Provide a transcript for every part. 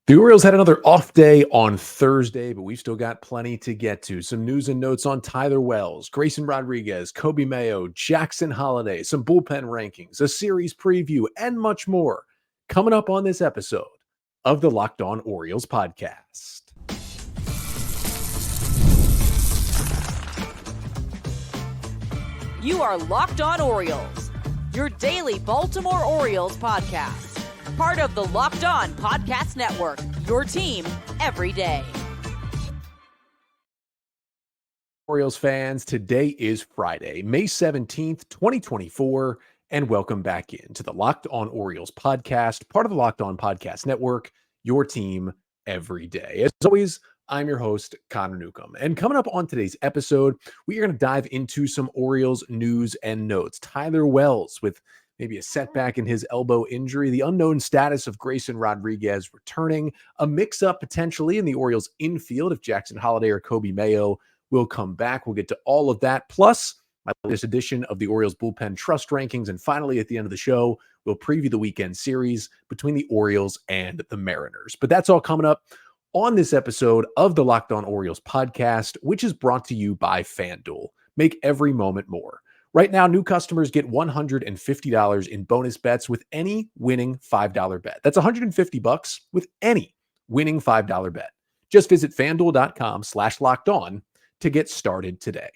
The Orioles had another off day on Thursday, but we've still got plenty to get to. Some news and notes on Tyler Wells, Grayson Rodriguez, Coby Mayo, Jackson Holliday, some bullpen rankings, a series preview, and much more coming up on this episode of the Locked On Orioles podcast. You are Locked On Orioles, your daily Baltimore Orioles podcast. Part of the Locked On Podcast Network, your team every day. Orioles fans, today is Friday, May 17th, 2024, and welcome back into the Locked On Orioles podcast, part of the Locked On Podcast Network, your team every day. As always, I'm your host, Connor Newcomb. And coming up on today's episode, we are going to dive into some Orioles news and notes. Tyler Wells with maybe a setback in his elbow injury, the unknown status of Grayson Rodriguez returning, a mix-up potentially in the Orioles infield if Jackson Holliday or Coby Mayo will come back. We'll get to all of that, plus my latest edition of the Orioles Bullpen Trust Rankings. And finally, at the end of the show, we'll preview the weekend series between the Orioles and the Mariners. But that's all coming up on this episode of the Locked On Orioles podcast, which is brought to you by FanDuel. Make every moment more. Right now, new customers get $150 in bonus bets with any winning $5 bet. That's $150 with any winning $5 bet. Just visit FanDuel.com/lockedon to get started today.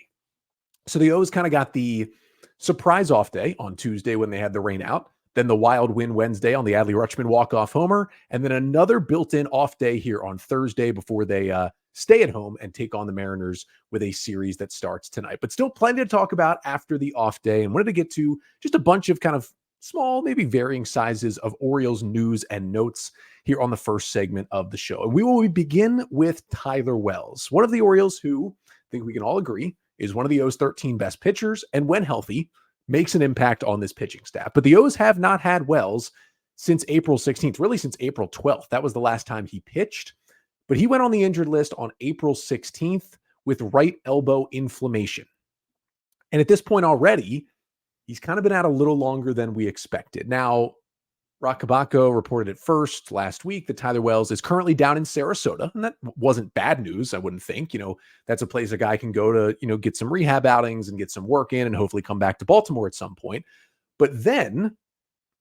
So the O's kind of got the surprise off day on Tuesday when they had the rain out, then the wild win Wednesday on the Adley Rutschman walk-off homer, and then another built-in off day here on Thursday before they stay at home and take on the Mariners with a series that starts tonight. But still plenty to talk about after the off day, and wanted to get to just a bunch of kind of small, maybe varying sizes of Orioles news and notes here on the first segment of the show. And we will begin with Tyler Wells, one of the Orioles who I think we can all agree is one of the O's 13 best pitchers, and when healthy, makes an impact on this pitching staff. But the O's have not had Wells since April 16th, really since April 12th. That was the last time he pitched. But he went on the injured list on April 16th with right elbow inflammation. And at this point already, he's kind of been out a little longer than we expected. Now, Roch Kubatko reported it first last week that Tyler Wells is currently down in Sarasota. And that wasn't bad news, I wouldn't think. That's a place a guy can go to, get some rehab outings and get some work in and hopefully come back to Baltimore at some point. But then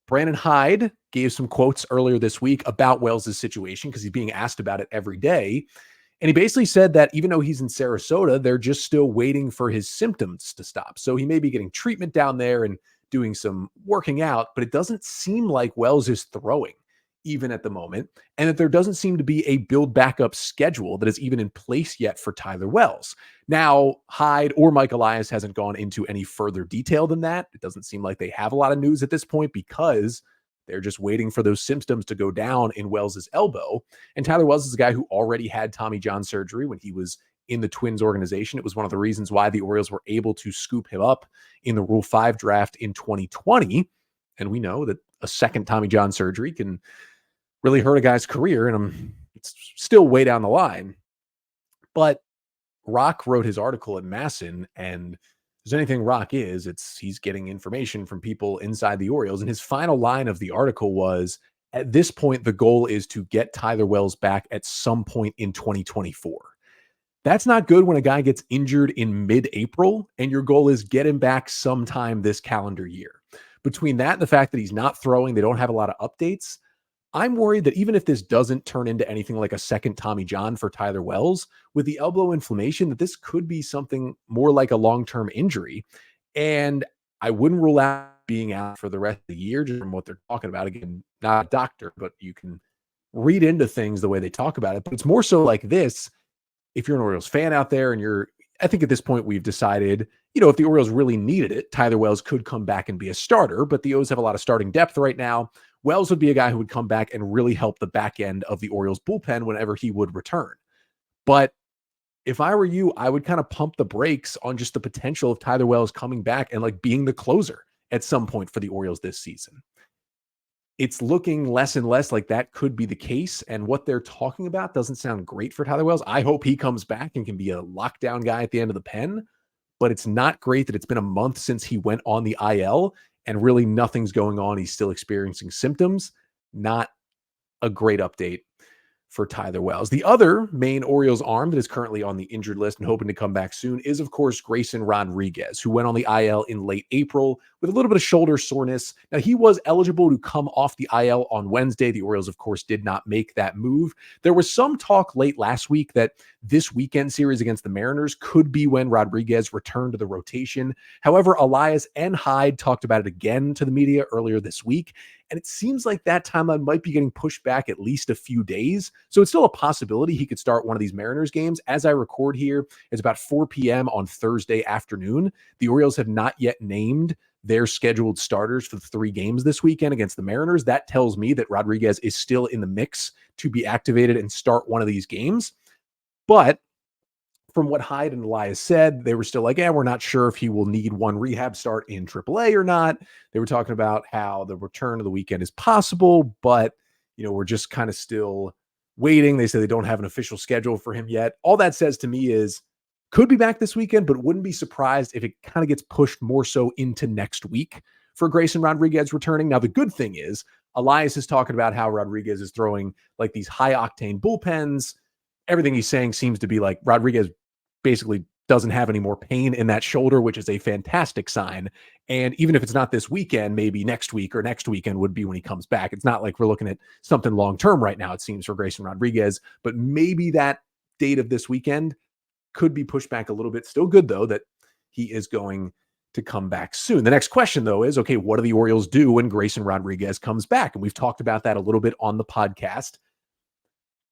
Brandon Hyde gave some quotes earlier this week about Wells' situation because he's being asked about it every day. And he basically said that even though he's in Sarasota, they're just still waiting for his symptoms to stop. So he may be getting treatment down there and doing some working out, but it doesn't seem like Wells is throwing even at the moment, and that there doesn't seem to be a build backup schedule that is even in place yet for Tyler Wells. Now, Hyde or Mike Elias hasn't gone into any further detail than that. It doesn't seem like they have a lot of news at this point because they're just waiting for those symptoms to go down in Wells' elbow. And Tyler Wells is a guy who already had Tommy John surgery when he was in the Twins organization. It was one of the reasons why the Orioles were able to scoop him up in the Rule 5 draft in 2020. And we know that a second Tommy John surgery can really hurt a guy's career, and it's still way down the line. But Roch wrote his article at Masson, and if there's anything Roch is, he's getting information from people inside the Orioles. And his final line of the article was, at this point, the goal is to get Tyler Wells back at some point in 2024. That's not good when a guy gets injured in mid-April and your goal is get him back sometime this calendar year. Between that and the fact that he's not throwing, they don't have a lot of updates. I'm worried that even if this doesn't turn into anything like a second Tommy John for Tyler Wells, with the elbow inflammation, that this could be something more like a long-term injury. And I wouldn't rule out being out for the rest of the year just from what they're talking about. Again, not a doctor, but you can read into things the way they talk about it. But it's more so like this. If you're an Orioles fan out there and I think at this point we've decided, if the Orioles really needed it, Tyler Wells could come back and be a starter, but the O's have a lot of starting depth right now. Wells would be a guy who would come back and really help the back end of the Orioles bullpen whenever he would return. But if I were you, I would kind of pump the brakes on just the potential of Tyler Wells coming back and being the closer at some point for the Orioles this season. It's looking less and less like that could be the case. And what they're talking about doesn't sound great for Tyler Wells. I hope he comes back and can be a lockdown guy at the end of the pen. But it's not great that it's been a month since he went on the IL and really nothing's going on. He's still experiencing symptoms. Not a great update for Tyler Wells. The other main Orioles arm that is currently on the injured list and hoping to come back soon is, of course, Grayson Rodriguez, who went on the IL in late April with a little bit of shoulder soreness. Now, he was eligible to come off the IL on Wednesday. The Orioles, of course, did not make that move. There was some talk late last week that this weekend series against the Mariners could be when Rodriguez returned to the rotation. However, Elias and Hyde talked about it again to the media earlier this week, and it seems like that timeline might be getting pushed back at least a few days. So it's still a possibility he could start one of these Mariners games. As I record here, it's about 4 p.m. on Thursday afternoon. The Orioles have not yet named their scheduled starters for the 3 games this weekend against the Mariners. That tells me that Rodriguez is still in the mix to be activated and start one of these games. But from what Hyde and Elias said, they were still like, we're not sure if he will need one rehab start in AAA or not. They were talking about how the return of the weekend is possible, but, we're just kind of still waiting. They say they don't have an official schedule for him yet. All that says to me is could be back this weekend, but wouldn't be surprised if it kind of gets pushed more so into next week for Grayson Rodriguez returning. Now, the good thing is Elias is talking about how Rodriguez is throwing like these high octane bullpens. Everything he's saying seems to be like Rodriguez basically doesn't have any more pain in that shoulder, which is a fantastic sign. And even if it's not this weekend, maybe next week or next weekend would be when he comes back. It's not like we're looking at something long-term right now, it seems, for Grayson Rodriguez, but maybe that date of this weekend could be pushed back a little bit. Still good, though, that he is going to come back soon. The next question, though, is, okay, what do the Orioles do when Grayson Rodriguez comes back? And we've talked about that a little bit on the podcast.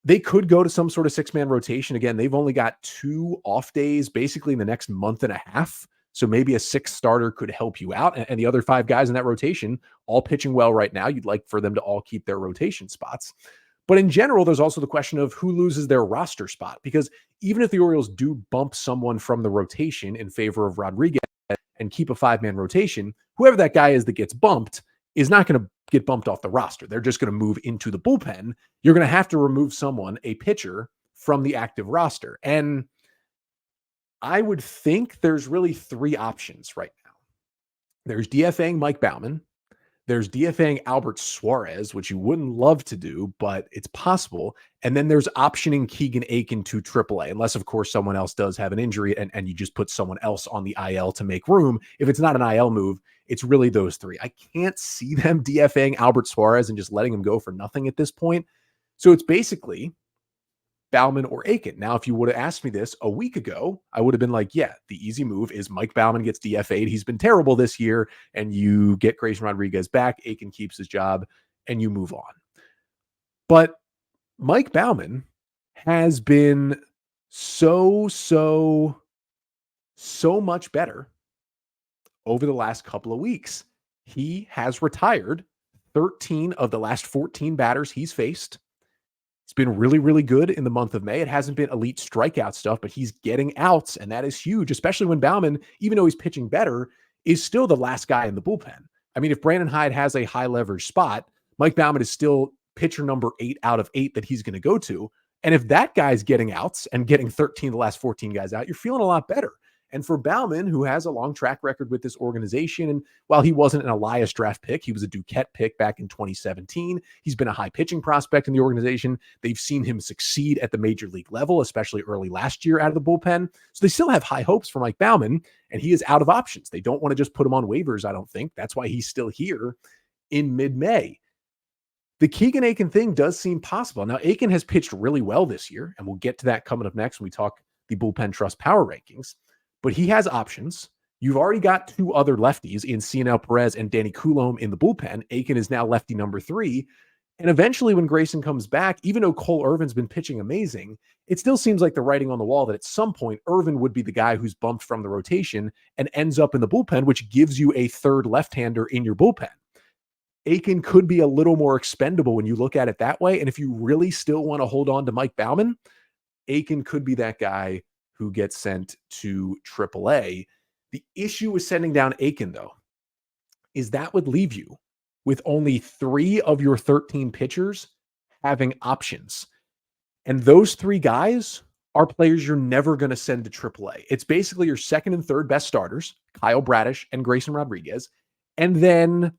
They could go to some sort of 6-man rotation. Again, they've only got 2 off days basically in the next month and a half. So maybe a 6th starter could help you out. And the other 5 guys in that rotation, all pitching well right now. You'd like for them to all keep their rotation spots. But in general, there's also the question of who loses their roster spot. Because even if the Orioles do bump someone from the rotation in favor of Rodriguez and keep a 5-man rotation, whoever that guy is that gets bumped is not going to get bumped off the roster. They're just going to move into the bullpen. You're going to have to remove someone, a pitcher, from the active roster. And I would think there's really 3 options right now. There's DFAing Mike Baumann. There's DFAing Albert Suarez, which you wouldn't love to do, but it's possible. And then there's optioning Keegan Aiken to AAA, unless, of course, someone else does have an injury and you just put someone else on the IL to make room. If it's not an IL move, it's really those 3. I can't see them DFAing Albert Suarez and just letting him go for nothing at this point. So it's basically Baumann or Aiken. Now, if you would have asked me this a week ago, I would have been like, yeah, the easy move is Mike Baumann gets DFA'd. He's been terrible this year, and you get Grayson Rodriguez back. Aiken keeps his job, and you move on. But Mike Baumann has been so much better over the last couple of weeks. He has retired 13 of the last 14 batters he's faced. It's been really, really good in the month of May. It hasn't been elite strikeout stuff, but he's getting outs, and that is huge, especially when Baumann, even though he's pitching better, is still the last guy in the bullpen. I mean, if Brandon Hyde has a high leverage spot, Mike Baumann is still pitcher number 8 out of 8 that he's going to go to. And if that guy's getting outs and getting 13 of the last 14 guys out, you're feeling a lot better. And for Baumann, who has a long track record with this organization, and while he wasn't an Elias draft pick, he was a Duquette pick back in 2017. He's been a high pitching prospect in the organization. They've seen him succeed at the major league level, especially early last year out of the bullpen. So they still have high hopes for Mike Baumann, and he is out of options. They don't want to just put him on waivers, I don't think. That's why he's still here in mid-May. The Keegan Aiken thing does seem possible. Now, Aiken has pitched really well this year, and we'll get to that coming up next when we talk the Bullpen Trust power rankings. But he has options. You've already got 2 other lefties in Cionel Perez and Danny Coulombe in the bullpen. Aiken is now lefty number 3. And eventually when Grayson comes back, even though Cole Irvin's been pitching amazing, it still seems like the writing on the wall that at some point Irvin would be the guy who's bumped from the rotation and ends up in the bullpen, which gives you a third left-hander in your bullpen. Aiken could be a little more expendable when you look at it that way. And if you really still want to hold on to Mike Baumann, Aiken could be that guy who gets sent to AAA. The issue with sending down Aiken, though, is that would leave you with only 3 of your 13 pitchers having options. And those 3 guys are players you're never going to send to AAA. It's basically your second and third best starters, Kyle Bradish and Grayson Rodriguez. And then,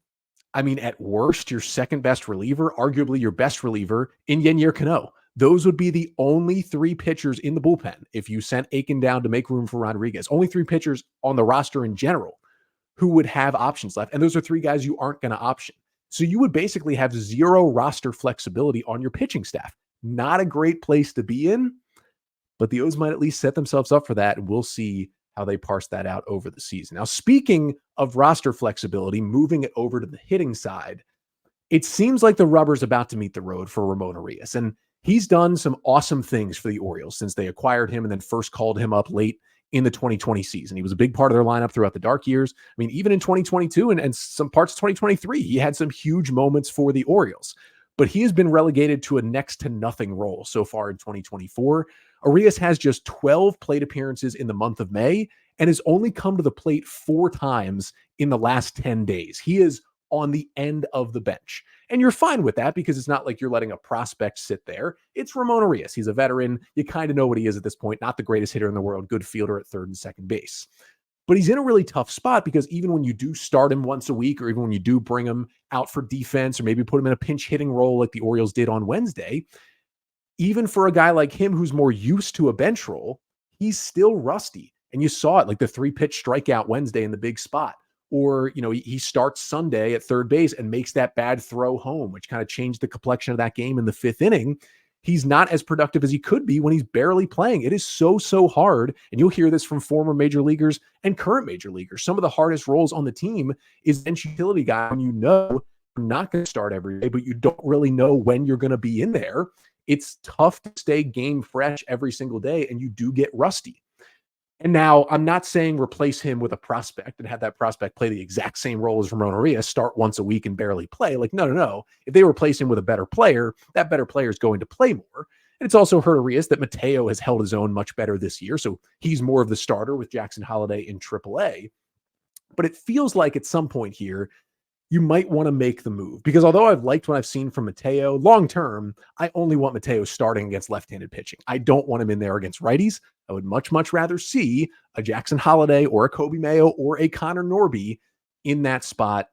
I mean, at worst, your second best reliever, arguably your best reliever, in Yennier Cano. those would be the only 3 pitchers in the bullpen. If you sent Aiken down to make room for Rodriguez, only 3 pitchers on the roster in general who would have options left. And those are 3 guys you aren't going to option. So you would basically have 0 roster flexibility on your pitching staff. Not a great place to be in, but the O's might at least set themselves up for that. And we'll see how they parse that out over the season. Now, speaking of roster flexibility, moving it over to the hitting side, it seems like the rubber's about to meet the road for Ramon Arias. And he's done some awesome things for the Orioles since they acquired him and then first called him up late in the 2020 season. He was a big part of their lineup throughout the dark years. I mean, even in 2022 and some parts of 2023, he had some huge moments for the Orioles. But he has been relegated to a next to nothing role so far in 2024. Arias has just 12 plate appearances in the month of May and has only come to the plate 4 times in the last 10 days. He is on the end of the bench. And you're fine with that because it's not like you're letting a prospect sit there. It's Ramon Arias. He's a veteran. You kind of know what he is at this point. Not the greatest hitter in the world, good fielder at third and second base. But he's in a really tough spot because even when you do start him once a week, or even when you do bring him out for defense, or maybe put him in a pinch hitting role like the Orioles did on Wednesday, even for a guy like him who's more used to a bench role, he's still rusty. And you saw it like the 3-pitch strikeout Wednesday in the big spot. Or, he starts Sunday at third base and makes that bad throw home, which kind of changed the complexion of that game in the 5th inning. He's not as productive as he could be when he's barely playing. It is so hard. And you'll hear this from former major leaguers and current major leaguers. Some of the hardest roles on the team is bench utility guy when you know you're not going to start every day, but you don't really know when you're going to be in there. It's tough to stay game fresh every single day, and you do get rusty. And now I'm not saying replace him with a prospect and have that prospect play the exact same role as Ramon Arias, start once a week and barely play. Like, no. If they replace him with a better player, that better player is going to play more. And it's also hurt Arias that Mateo has held his own much better this year. So he's more of the starter with Jackson Holliday in AAA. But it feels like at some point here, you might want to make the move. Because although I've liked what I've seen from Mateo, long-term, I only want Mateo starting against left-handed pitching. I don't want him in there against righties. I would much rather see a Jackson Holliday or a Coby Mayo or a Connor Norby in that spot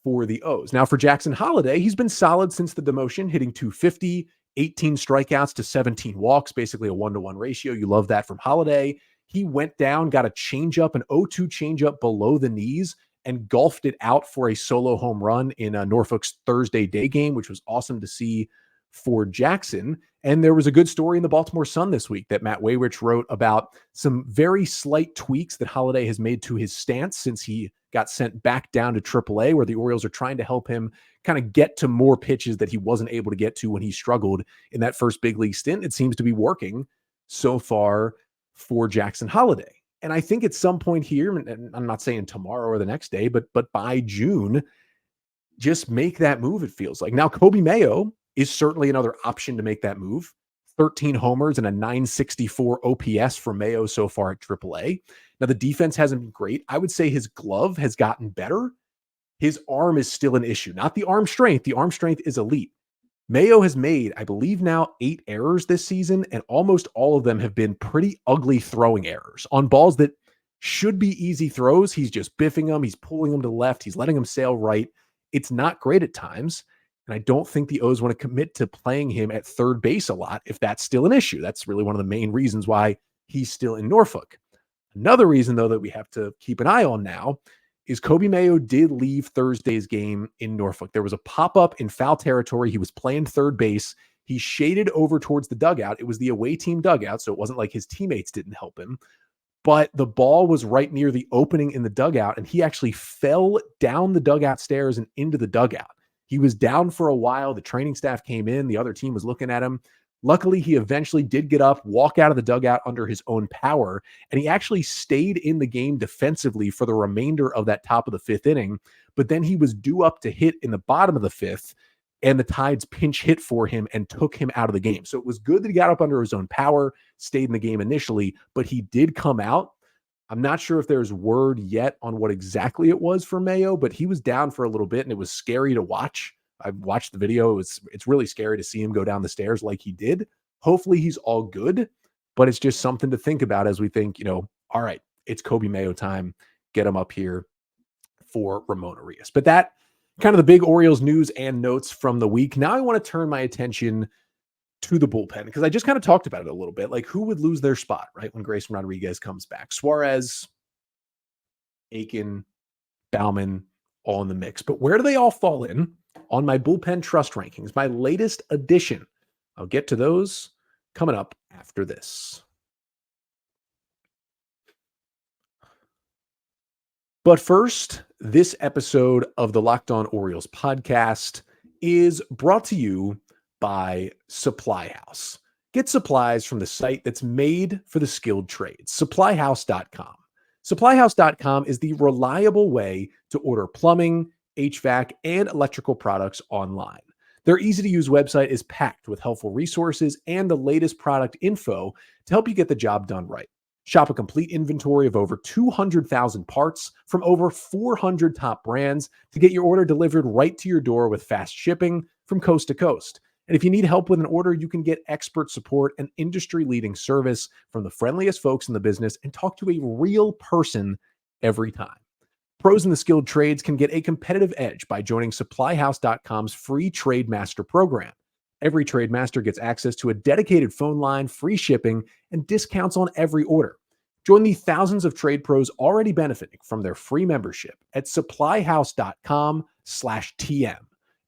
for the O's. Now, for Jackson Holliday, he's been solid since the demotion, hitting .250, 18 strikeouts to 17 walks, basically a 1-to-1 ratio. You love that from Holliday. He went down, got a changeup, an 0-2 changeup below the knees, and golfed it out for a solo home run in Norfolk's Thursday day game, which was awesome to see for Jackson. And there was a good story in the Baltimore Sun this week that Matt Waywich wrote about some very slight tweaks that Holliday has made to his stance since he got sent back down to AAA, where the Orioles are trying to help him kind of get to more pitches that he wasn't able to get to when he struggled in that first big league stint. It seems to be working so far for Jackson Holliday. And I think at some point here, and I'm not saying tomorrow or the next day, but by June, just make that move, it feels like. Now, Coby Mayo is certainly another option to make that move. 13 homers and a .964 OPS for Mayo so far at AAA. Now, the defense hasn't been great. I would say his glove has gotten better. His arm is still an issue. Not the arm strength. The arm strength is elite. Mayo has made, I believe now, 8 errors this season, and almost all of them have been pretty ugly throwing errors on balls that should be easy throws. He's just biffing them. He's pulling them to the left. He's letting them sail right. It's not great at times, and I don't think the O's want to commit to playing him at third base a lot if that's still an issue. That's really one of the main reasons why he's still in Norfolk. Another reason, though, that we have to keep an eye on now is Coby Mayo did leave Thursday's game in Norfolk. There was a pop-up in foul territory. He was playing third base. He shaded over towards the dugout. It was the away team dugout, so it wasn't like his teammates didn't help him. But the ball was right near the opening in the dugout, and he actually fell down the dugout stairs and into the dugout. He was down for a while. The training staff came in. The other team was looking at him. Luckily, he eventually did get up, walk out of the dugout under his own power, and he actually stayed in the game defensively for the remainder of that top of the 5th inning. But then he was due up to hit in the bottom of the 5th, and the Tides pinch hit for him and took him out of the game. So it was good that he got up under his own power, stayed in the game initially, but he did come out. I'm not sure if there's word yet on what exactly it was for Mayo, but he was down for a little bit, and it was scary to watch. I watched the video. It's really scary to see him go down the stairs like he did. Hopefully he's all good, but it's just something to think about as we think, all right, it's Coby Mayo time. Get him up here for Ramon Arias. But that kind of the big Orioles news and notes from the week. Now I want to turn my attention to the bullpen, because I just kind of talked about it a little bit. Like, who would lose their spot, right, when Grayson Rodriguez comes back? Suarez, Aiken, Baumann, all in the mix. But where do they all fall in on my bullpen trust rankings, my latest edition? I'll get to those coming up after this. But first, this episode of the Locked On Orioles podcast is brought to you by Supply House. Get supplies from the site that's made for the skilled trades, supplyhouse.com. Supplyhouse.com is the reliable way to order plumbing, HVAC, and electrical products online. Their easy-to-use website is packed with helpful resources and the latest product info to help you get the job done right. Shop a complete inventory of over 200,000 parts from over 400 top brands to get your order delivered right to your door with fast shipping from coast to coast. And if you need help with an order, you can get expert support and industry-leading service from the friendliest folks in the business and talk to a real person every time. Pros in the skilled trades can get a competitive edge by joining SupplyHouse.com's free Trade Master program. Every Trade Master gets access to a dedicated phone line, free shipping, and discounts on every order. Join the thousands of trade pros already benefiting from their free membership at supplyhouse.com/TM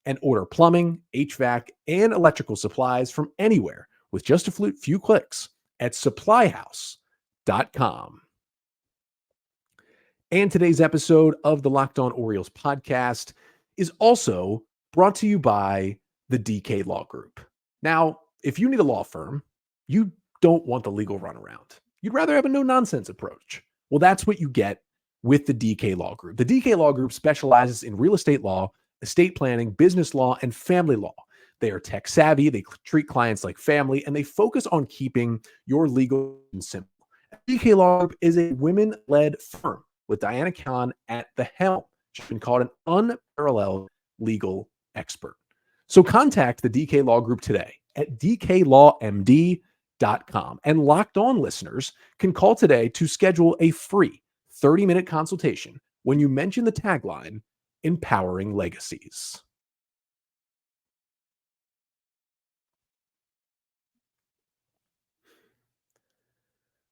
and order plumbing, HVAC, and electrical supplies from anywhere with just a few clicks at supplyhouse.com. And today's episode of the Locked On Orioles podcast is also brought to you by the DK Law Group. Now, if you need a law firm, you don't want the legal runaround. You'd rather have a no-nonsense approach. Well, that's what you get with the DK Law Group. The DK Law Group specializes in real estate law, estate planning, business law, and family law. They are tech savvy, they treat clients like family, and they focus on keeping your legal simple. DK Law Group is a women-led firm with Diana Khan at the helm. She's been called an unparalleled legal expert. So contact the DK Law Group today at dklawmd.com. And Locked On listeners can call today to schedule a free 30-minute consultation when you mention the tagline, Empowering Legacies.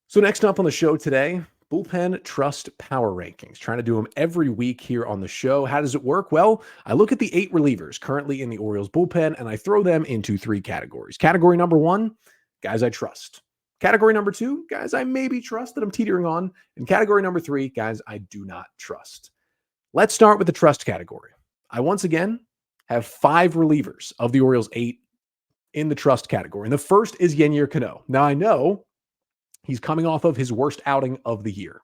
So next up on the show today, Bullpen Trust Power Rankings. Trying to do them every week here on the show. How does it work? Well, I look at the 8 relievers currently in the Orioles bullpen, and I throw them into 3 categories. Category number 1, guys I trust. Category number 2, guys I maybe trust that I'm teetering on. And category number 3, guys I do not trust. Let's start with the trust category. I once again have 5 relievers of the Orioles 8 in the trust category. And the first is Yennier Cano. Now I know he's coming off of his worst outing of the year.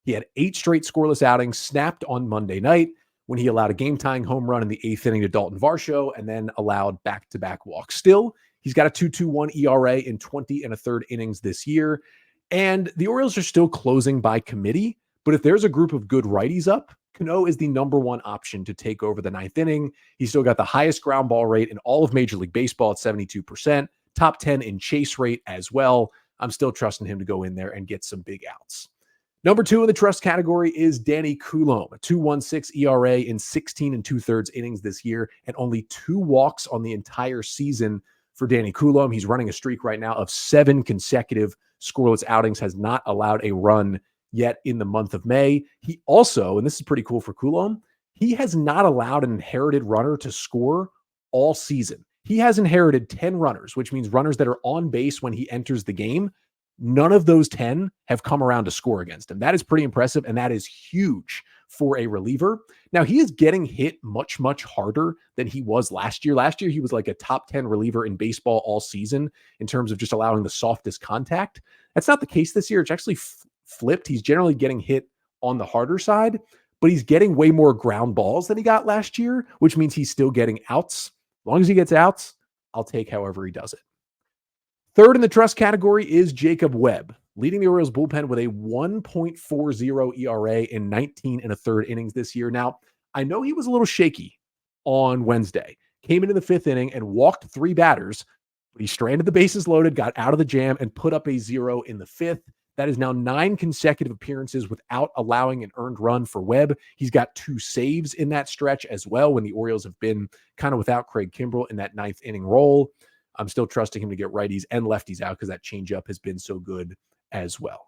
He had 8 straight scoreless outings, snapped on Monday night when he allowed a game-tying home run in the 8th inning to Dalton Varsho and then allowed back-to-back walks. Still, he's got a 2.21 ERA in 20 1/3 innings this year. And the Orioles are still closing by committee, but if there's a group of good righties up, Cano is the number 1 option to take over the 9th inning. He's still got the highest ground ball rate in all of Major League Baseball at 72%, top 10 in chase rate as well. I'm still trusting him to go in there and get some big outs. Number 2 in the trust category is Danny Coulombe, a 2.16 ERA in 16 2/3 innings this year, and only 2 walks on the entire season for Danny Coulombe. He's running a streak right now of 7 consecutive scoreless outings, has not allowed a run yet in the month of May. He also, and this is pretty cool for Coulombe, he has not allowed an inherited runner to score all season. He has inherited 10 runners, which means runners that are on base when he enters the game. None of those 10 have come around to score against him. That is pretty impressive, and that is huge for a reliever. Now, he is getting hit much, much harder than he was last year. Last year, he was like a top 10 reliever in baseball all season in terms of just allowing the softest contact. That's not the case this year. It's actually flipped. He's generally getting hit on the harder side, but he's getting way more ground balls than he got last year, which means he's still getting outs. As long as he gets outs, I'll take however he does it. Third in the trust category is Jacob Webb, leading the Orioles bullpen with a 1.40 ERA in 19 1/3 innings this year. Now, I know he was a little shaky on Wednesday. Came into the 5th inning and walked 3 batters, but he stranded the bases loaded, got out of the jam, and put up a 0 in the 5th. That is now 9 consecutive appearances without allowing an earned run for Webb. He's got 2 saves in that stretch as well when the Orioles have been kind of without Craig Kimbrell in that 9th inning role. I'm still trusting him to get righties and lefties out because that changeup has been so good as well.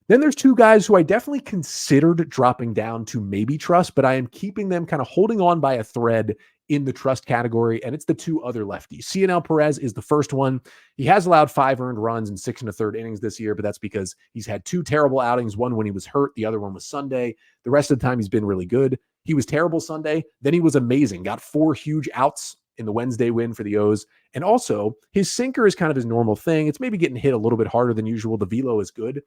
Then there's two guys who I definitely considered dropping down to maybe trust, but I am keeping them kind of holding on by a thread in the trust category, and it's the two other lefties. Cionel Perez is the first one. He has allowed 5 earned runs in 6 1/3 innings this year, but that's because he's had 2 terrible outings, one when he was hurt, the other one was Sunday. The rest of the time he's been really good. He was terrible Sunday, then he was amazing, got 4 huge outs in the Wednesday win for the O's. And also, his sinker is kind of his normal thing. It's maybe getting hit a little bit harder than usual. The velo is good.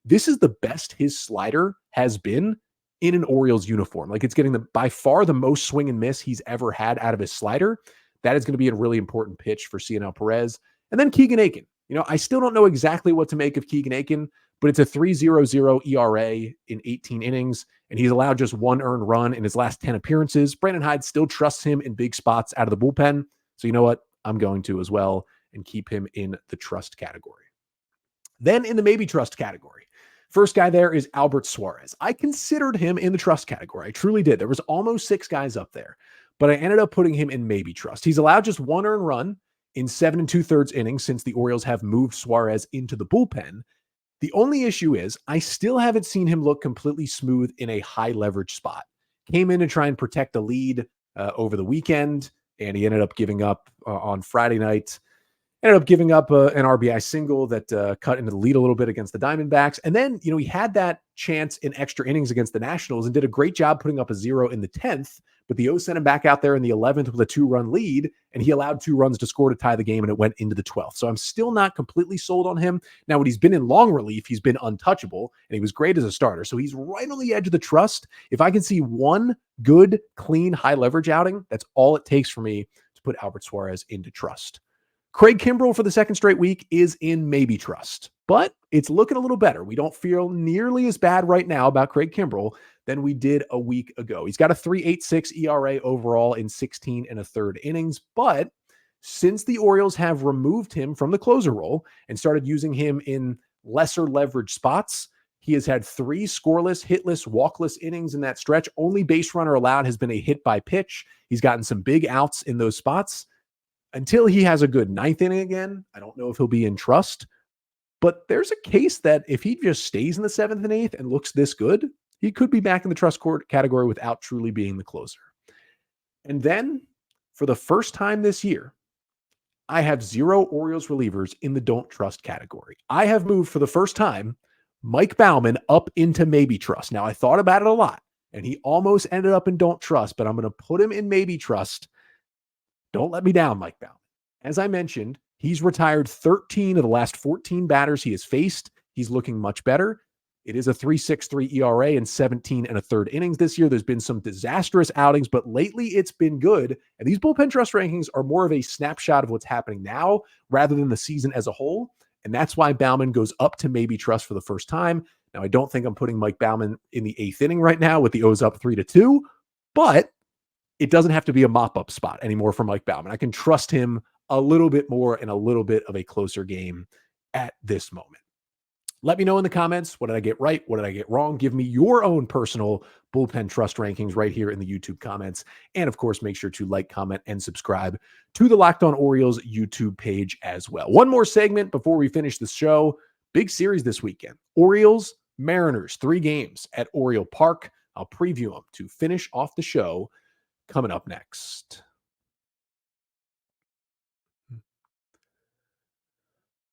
This is the best his slider has been in an Orioles uniform. Like, it's getting by far the most swing and miss he's ever had out of his slider. That is going to be a really important pitch for Cionel Perez. And then Keegan Aiken. I still don't know exactly what to make of Keegan Aiken, but it's a 3.00 ERA in 18 innings, and he's allowed just 1 earned run in his last 10 appearances. Brandon Hyde still trusts him in big spots out of the bullpen. So you know what? I'm going to as well and keep him in the trust category. Then in the maybe trust category, first guy there is Albert Suarez. I considered him in the trust category. I truly did. There was almost 6 guys up there, but I ended up putting him in maybe trust. He's allowed just 1 earned run in 7 2/3 innings since the Orioles have moved Suarez into the bullpen. The only issue is I still haven't seen him look completely smooth in a high leverage spot. Came in to try and protect the lead over the weekend, and he ended up giving up on Friday night. Ended up giving up an RBI single that cut into the lead a little bit against the Diamondbacks. And then, he had that chance in extra innings against the Nationals and did a great job putting up a 0 in the 10th. But the O's sent him back out there in the 11th with a 2-run lead, and he allowed 2 runs to score to tie the game, and it went into the 12th. So I'm still not completely sold on him. Now, when he's been in long relief, he's been untouchable, and he was great as a starter. So he's right on the edge of the trust. If I can see one good, clean, high leverage outing, that's all it takes for me to put Albert Suarez into trust. Craig Kimbrell for the second straight week is in maybe trust, but it's looking a little better. We don't feel nearly as bad right now about Craig Kimbrell than we did a week ago. He's got a 3.86 ERA overall in 16 1/3 innings, but since the Orioles have removed him from the closer role and started using him in lesser leverage spots, he has had 3 scoreless, hitless, walkless innings in that stretch. Only base runner allowed has been a hit by pitch. He's gotten some big outs in those spots. Until he has a good 9th inning again, I don't know if he'll be in trust, but there's a case that if he just stays in the 7th and 8th and looks this good, he could be back in the trust category without truly being the closer. And then, for the first time this year, I have 0 Orioles relievers in the don't trust category. I have moved for the first time Mike Baumann up into maybe trust. Now, I thought about it a lot, and he almost ended up in don't trust, but I'm going to put him in maybe trust. Don't let me down, Mike Baumann. As I mentioned, he's retired 13 of the last 14 batters he has faced. He's looking much better. It is a 3.63 ERA in 17 1/3 innings this year. There's been some disastrous outings, but lately it's been good. And these bullpen trust rankings are more of a snapshot of what's happening now rather than the season as a whole. And that's why Baumann goes up to maybe trust for the first time. Now, I don't think I'm putting Mike Baumann in the 8th inning right now with the O's up 3-2, but it doesn't have to be a mop-up spot anymore for Mike Baumann. I can trust him a little bit more in a little bit of a closer game at this moment. Let me know in the comments, what did I get right? What did I get wrong? Give me your own personal bullpen trust rankings right here in the YouTube comments. And of course, make sure to like, comment, and subscribe to the Locked On Orioles YouTube page as well. One more segment before we finish the show. Big series this weekend. Orioles, Mariners, 3 games at Oriole Park. I'll preview them to finish off the show coming up next.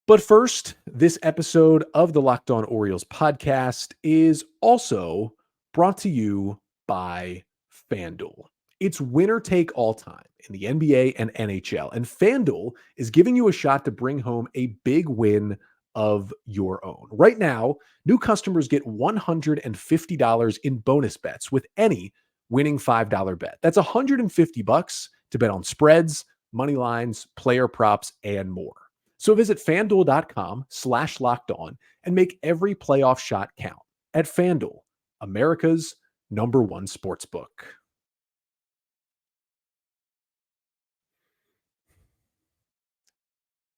But first, this episode of the Locked On Orioles podcast is also brought to you by FanDuel. It's winner take all time in the NBA and NHL, and FanDuel is giving you a shot to bring home a big win of your own. Right now, new customers get $150 in bonus bets with any winning $5 bet. That's $150 to bet on spreads, money lines, player props, and more. So visit FanDuel.com/lockedon and make every playoff shot count. At FanDuel, America's #1 sportsbook.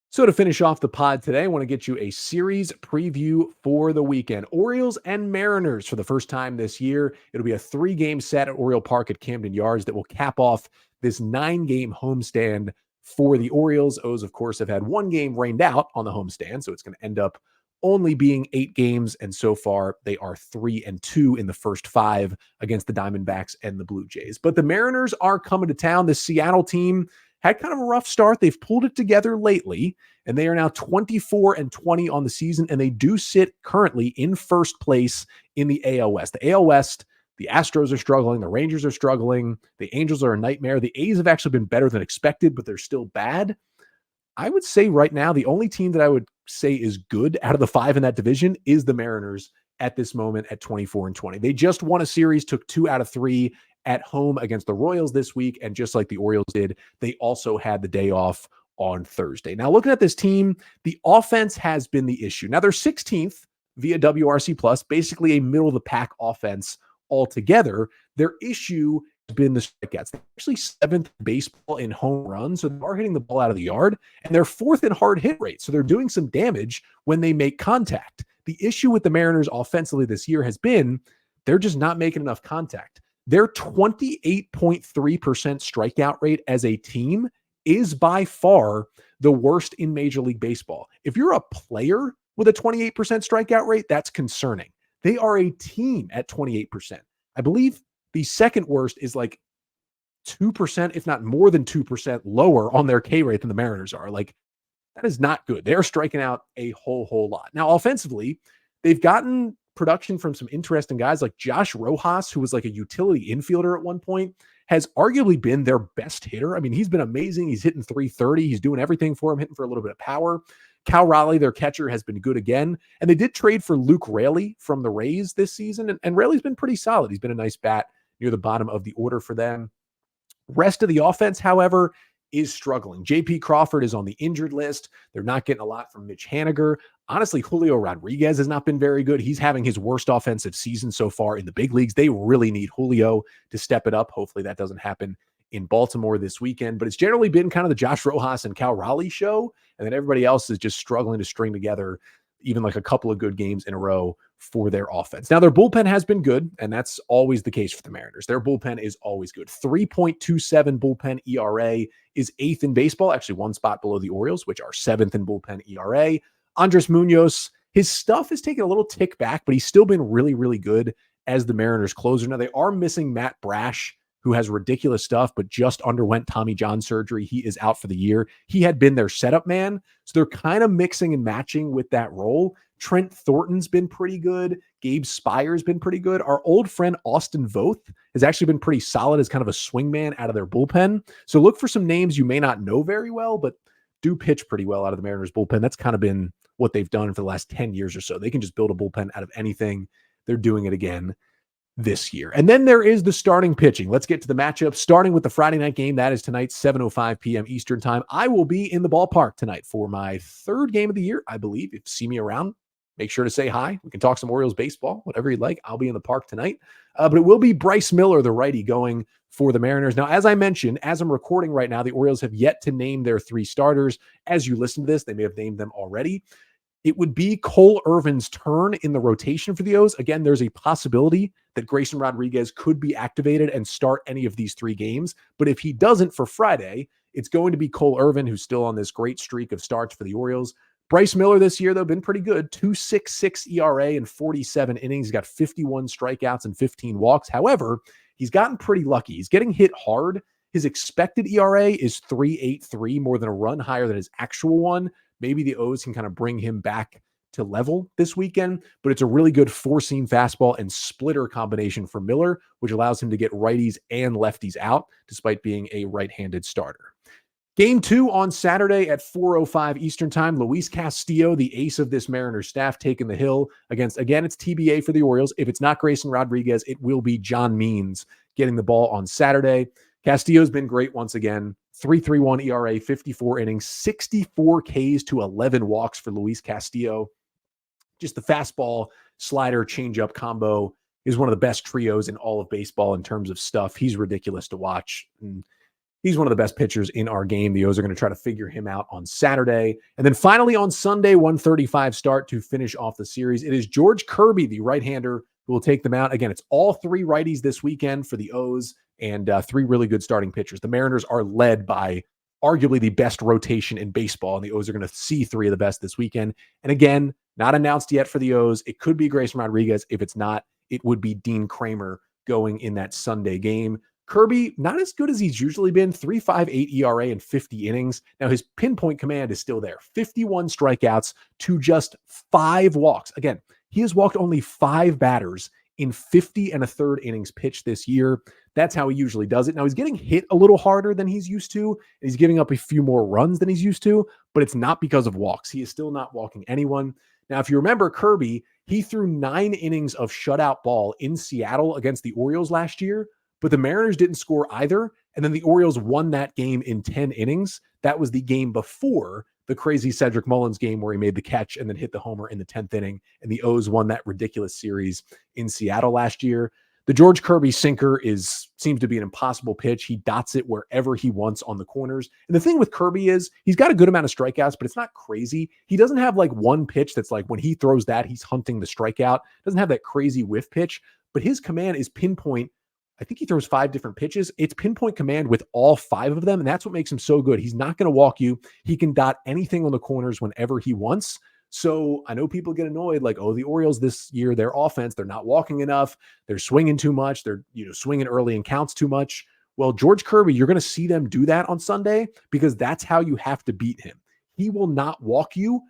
So to finish off the pod today, I want to get you a series preview for the weekend. Orioles and Mariners for the first time this year. It'll be a 3-game set at Oriole Park at Camden Yards that will cap off this 9-game homestand for the Orioles. O's, of course, have had one game rained out on the homestand, so it's going to end up only being 8 games, and so far they are 3-2 in the first 5 against the Diamondbacks and the Blue Jays. But the Mariners are coming to town. The Seattle team had kind of a rough start. They've pulled it together lately, and they are now 24-20 on the season, and they do sit currently in first place in the AL West. The AL West, the Astros are struggling, the Rangers are struggling, the Angels are a nightmare. The A's have actually been better than expected, but they're still bad. I would say right now, the only team that I would say is good out of the 5 in that division is the Mariners at this moment at 24-20. They just won a series, took 2 out of 3 at home against the Royals this week. And just like the Orioles did, they also had the day off on Thursday. Now, looking at this team, the offense has been the issue. Now, they're 16th via WRC plus, basically a middle of the pack offense altogether. Their issue has been the strikeouts. They're actually 7th in baseball in home runs, so they are hitting the ball out of the yard, and they're 4th in hard hit rate. So they're doing some damage when they make contact. The issue with the Mariners offensively this year has been they're just not making enough contact. Their 28.3% strikeout rate as a team is by far the worst in Major League Baseball. If you're a player with a 28% strikeout rate, that's concerning. They are a team at 28%. I believe the second worst is like 2%, if not more than 2% lower on their K rate than the Mariners are. Like, that is not good. They're striking out a whole lot. Now, offensively, they've gotten production from some interesting guys like Josh Rojas, who was like a utility infielder at one point, has arguably been their best hitter. I mean, he's been amazing. He's hitting .330. He's doing everything for him, hitting for a little bit of power. Cal Raleigh, their catcher, has been good again. And they did trade for Luke Raley from the Rays this season. And Raley's been pretty solid. He's been a nice bat near the bottom of the order for them. Rest of the offense, however, is struggling. J.P. Crawford is on the injured list. They're not getting a lot from Mitch Haniger. Honestly, Julio Rodriguez has not been very good. He's having his worst offensive season so far in the big leagues. They really need Julio to step it up. Hopefully that doesn't happen in Baltimore this weekend. But it's generally been kind of the Josh Rojas and Cal Raleigh show. And then everybody else is just struggling to string together even like a couple of good games in a row for their offense. Now, their bullpen has been good, and that's always the case for the Mariners. Their bullpen is always good. 3.27 bullpen ERA is 8th in baseball, actually one spot below the Orioles, which are 7th in bullpen ERA. Andres Munoz, his stuff has taken a little tick back, but he's still been really, really good as the Mariners closer. Now, they are missing Matt Brash, who has ridiculous stuff, but just underwent Tommy John surgery. He is out for the year. He had been their setup man, so they're kind of mixing and matching with that role. Trent Thornton's been pretty good. Gabe Spire's been pretty good. Our old friend Austin Voth has actually been pretty solid as kind of a swingman out of their bullpen. So look for some names you may not know very well, but do pitch pretty well out of the Mariners bullpen. That's kind of been what they've done for the last 10 years or so. They can just build a bullpen out of anything. They're doing it again this year. And then there is the starting pitching. Let's get to the matchup, starting with the Friday night game. That is tonight, 7:05 p.m. Eastern time. I will be in the ballpark tonight for my 3rd game of the year, I believe. If you see me around, make sure to say hi. We can talk some Orioles baseball, whatever you'd like. I'll be in the park tonight. But it will be Bryce Miller, the righty, going for the Mariners. Now, as I mentioned, as I'm recording right now, the Orioles have yet to name their 3 starters. As you listen to this, they may have named them already. It would be Cole Irvin's turn in the rotation for the O's. Again, there's a possibility that Grayson Rodriguez could be activated and start any of these 3 games. But if he doesn't for Friday, it's going to be Cole Irvin, who's still on this great streak of starts for the Orioles. Bryce Miller this year, though, been pretty good. 2.66 ERA in 47 innings. He's got 51 strikeouts and 15 walks. However, he's gotten pretty lucky. He's getting hit hard. His expected ERA is 3.83, more than a run higher than his actual one. Maybe the O's can kind of bring him back to level this weekend, but it's a really good 4-seam fastball and splitter combination for Miller, which allows him to get righties and lefties out, despite being a right-handed starter. Game 2 on Saturday at 4:05 Eastern time. Luis Castillo, the ace of this Mariners staff, taking the hill against, again, it's TBA for the Orioles. If it's not Grayson Rodriguez, it will be John Means getting the ball on Saturday. Castillo's been great once again. 3.31 ERA, 54 innings, 64 Ks to 11 walks for Luis Castillo. Just the fastball, slider, changeup combo is one of the best trios in all of baseball in terms of stuff. He's ridiculous to watch. And he's one of the best pitchers in our game. The O's are going to try to figure him out on Saturday. And then finally on Sunday, 1:35 start to finish off the series. It is George Kirby, the right-hander, who will take them out. Again, it's all 3 righties this weekend for the O's and 3 really good starting pitchers. The Mariners are led by arguably the best rotation in baseball, and the O's are going to see three of the best this weekend. And again, not announced yet for the O's. It could be Grayson Rodriguez. If it's not, it would be Dean Kramer going in that Sunday game. Coby, not as good as he's usually been, 3.58 ERA in 50 innings. Now, his pinpoint command is still there. 51 strikeouts to just 5 walks. Again, he has walked only 5 batters in 50 and a third innings pitched this year. That's how he usually does it. Now, he's getting hit a little harder than he's used to. He's giving up a few more runs than he's used to, but it's not because of walks. He is still not walking anyone. Now, if you remember Coby, he threw 9 innings of shutout ball in Seattle against the Orioles last year, but the Mariners didn't score either. And then the Orioles won that game in 10 innings. That was the game before the crazy Cedric Mullins game where he made the catch and then hit the homer in the 10th inning. And the O's won that ridiculous series in Seattle last year. The George Kirby sinker seems to be an impossible pitch. He dots it wherever he wants on the corners. And the thing with Kirby is he's got a good amount of strikeouts, but it's not crazy. He doesn't have like one pitch that's like when he throws that, he's hunting the strikeout. Doesn't have that crazy whiff pitch, but his command is pinpoint. I think he throws 5 different pitches. It's pinpoint command with all 5 of them, and that's what makes him so good. He's not going to walk you. He can dot anything on the corners whenever he wants. So I know people get annoyed like, oh, the Orioles this year, their offense, they're not walking enough. They're swinging too much. They're swinging early and counts too much. Well, George Kirby, you're going to see them do that on Sunday because that's how you have to beat him. He will not walk you.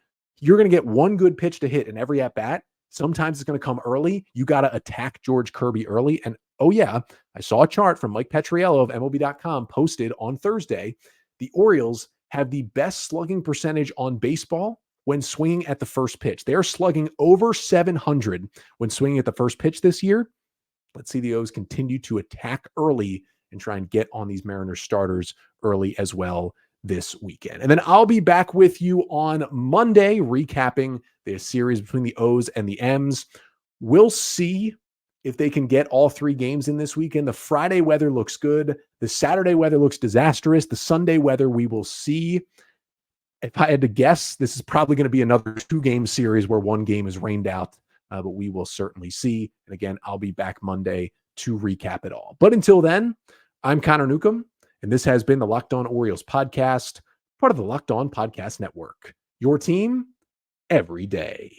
You're going to get one good pitch to hit in every at-bat. Sometimes it's going to come early. You got to attack George Kirby early. And oh yeah, I saw a chart from Mike Petriello of MLB.com posted on Thursday. The Orioles have the best slugging percentage on baseball when swinging at the first pitch. They are slugging over 700 when swinging at the first pitch this year. Let's see the O's continue to attack early and try and get on these Mariners starters early as well this weekend. And then I'll be back with you on Monday recapping the series between the O's and the M's. We'll see if they can get all 3 games in this weekend. The Friday weather looks good. The Saturday weather looks disastrous. The Sunday weather, we will see. If I had to guess, this is probably going to be another 2-game series where 1 game is rained out, but we will certainly see. And again, I'll be back Monday to recap it all. But until then, I'm Connor Newcomb, and this has been the Locked On Orioles podcast, part of the Locked On Podcast Network. Your team every day.